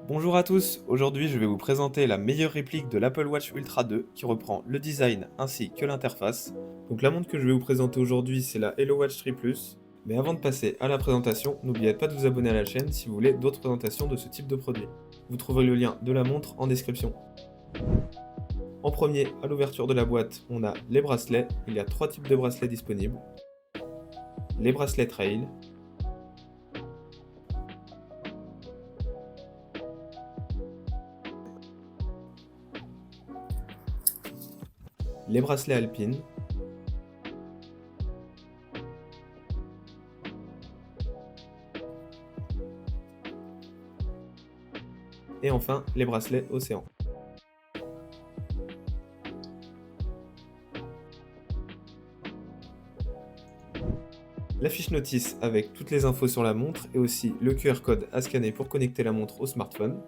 Bonjour à tous, aujourd'hui je vais vous présenter la meilleure réplique de l'Apple Watch Ultra 2 qui reprend le design ainsi que l'interface. Donc la montre que je vais vous présenter aujourd'hui c'est la Hello Watch 3 Plus. Mais avant de passer à la présentation, n'oubliez pas de vous abonner à la chaîne si vous voulez d'autres présentations de ce type de produit. Vous trouverez le lien de la montre en description. En premier, à l'ouverture de la boîte, on a les bracelets. Il y a 3 types de bracelets disponibles. Les bracelets trail, les bracelets alpines, et enfin les bracelets océan. La fiche notice avec toutes les infos sur la montre et aussi le QR code à scanner pour connecter la montre au smartphone.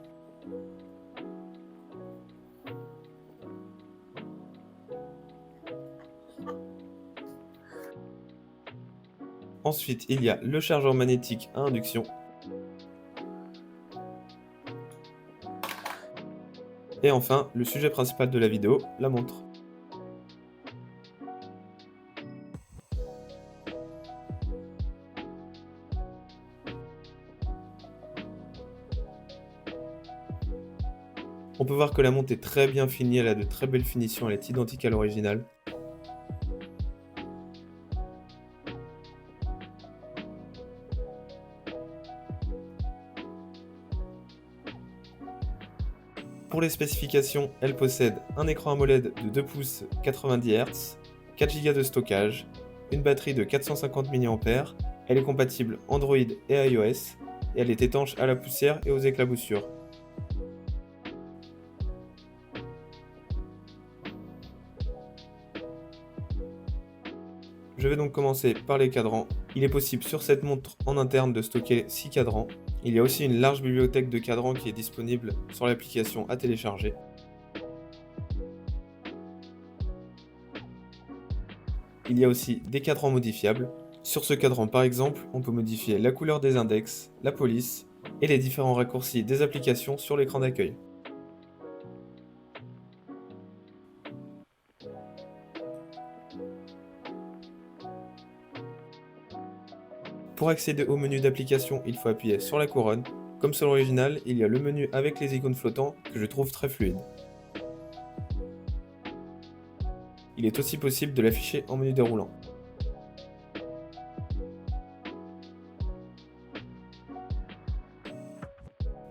Ensuite, il y a le chargeur magnétique à induction. Et enfin, le sujet principal de la vidéo, la montre. On peut voir que la montre est très bien finie, elle a de très belles finitions, elle est identique à l'original. Pour les spécifications, elle possède un écran AMOLED de 2 pouces 90 Hz, 4 Go de stockage, une batterie de 450 mAh, elle est compatible Android et iOS, et elle est étanche à la poussière et aux éclaboussures. Je vais donc commencer par les cadrans. Il est possible sur cette montre en interne de stocker 6 cadrans. Il y a aussi une large bibliothèque de cadrans qui est disponible sur l'application à télécharger. Il y a aussi des cadrans modifiables. Sur ce cadran par exemple, on peut modifier la couleur des index, la police et les différents raccourcis des applications sur l'écran d'accueil. Pour accéder au menu d'application, il faut appuyer sur la couronne. Comme sur l'original, il y a le menu avec les icônes flottants que je trouve très fluide. Il est aussi possible de l'afficher en menu déroulant.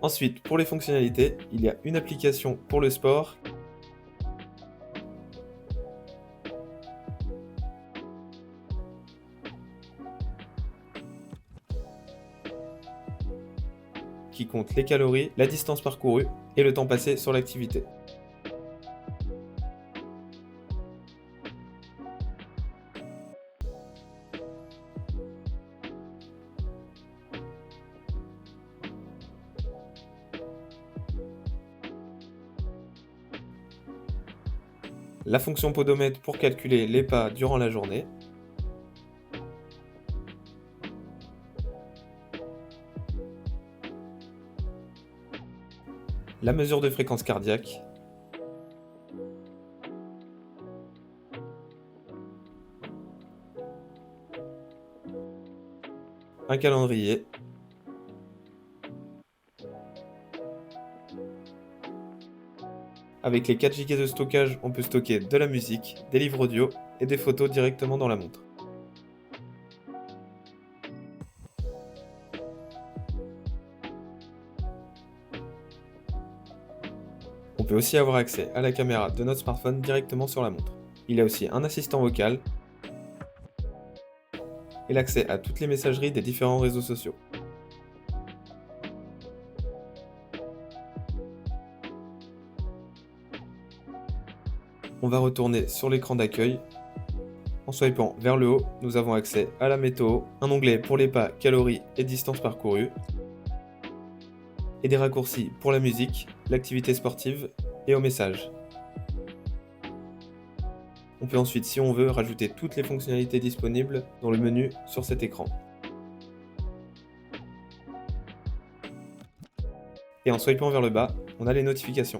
Ensuite, pour les fonctionnalités, il y a une application pour le sport qui compte les calories, la distance parcourue et le temps passé sur l'activité. La fonction podomètre pour calculer les pas durant la journée. La mesure de fréquence cardiaque. Un calendrier. Avec les 4 Go de stockage, on peut stocker de la musique, des livres audio et des photos directement dans la montre. On peut aussi avoir accès à la caméra de notre smartphone directement sur la montre. Il y a aussi un assistant vocal et l'accès à toutes les messageries des différents réseaux sociaux. On va retourner sur l'écran d'accueil. En swipant vers le haut, nous avons accès à la météo, un onglet pour les pas, calories et distance parcourue, et des raccourcis pour la musique, l'activité sportive et aux messages. On peut ensuite, si on veut, rajouter toutes les fonctionnalités disponibles dans le menu sur cet écran. Et en swipant vers le bas, on a les notifications.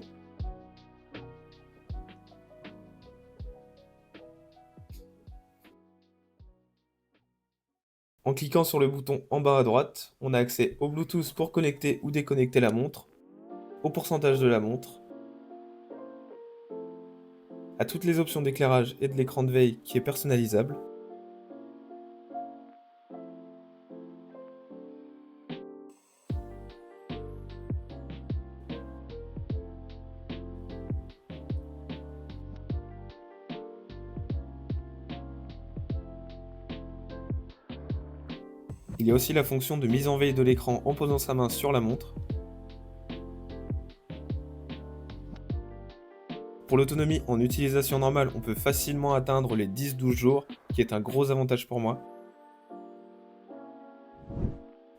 En cliquant sur le bouton en bas à droite, on a accès au Bluetooth pour connecter ou déconnecter la montre, au pourcentage de la montre, à toutes les options d'éclairage et de l'écran de veille qui est personnalisable, il y a aussi la fonction de mise en veille de l'écran en posant sa main sur la montre. Pour l'autonomie en utilisation normale, on peut facilement atteindre les 10-12 jours, qui est un gros avantage pour moi.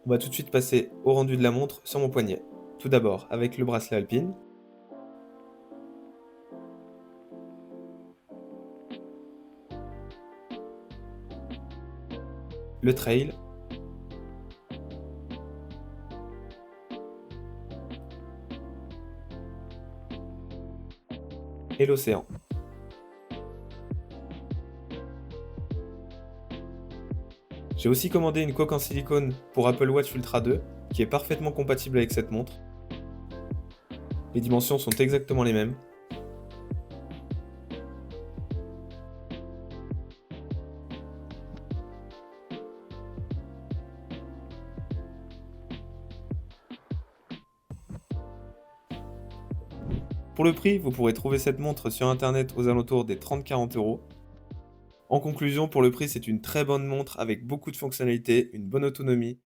On va tout de suite passer au rendu de la montre sur mon poignet. Tout d'abord avec le bracelet Alpine, le trail, et l'océan. J'ai aussi commandé une coque en silicone pour Apple Watch Ultra 2, qui est parfaitement compatible avec cette montre. Les dimensions sont exactement les mêmes. Pour le prix, vous pourrez trouver cette montre sur internet aux alentours des 30-40 euros. En conclusion, pour le prix, c'est une très bonne montre avec beaucoup de fonctionnalités, une bonne autonomie.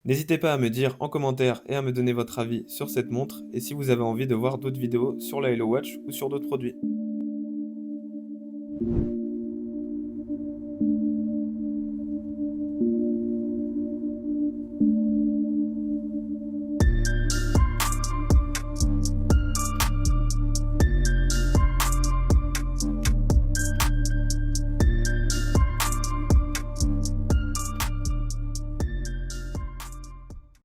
N'hésitez pas à me dire en commentaire et à me donner votre avis sur cette montre et si vous avez envie de voir d'autres vidéos sur la Hello Watch ou sur d'autres produits.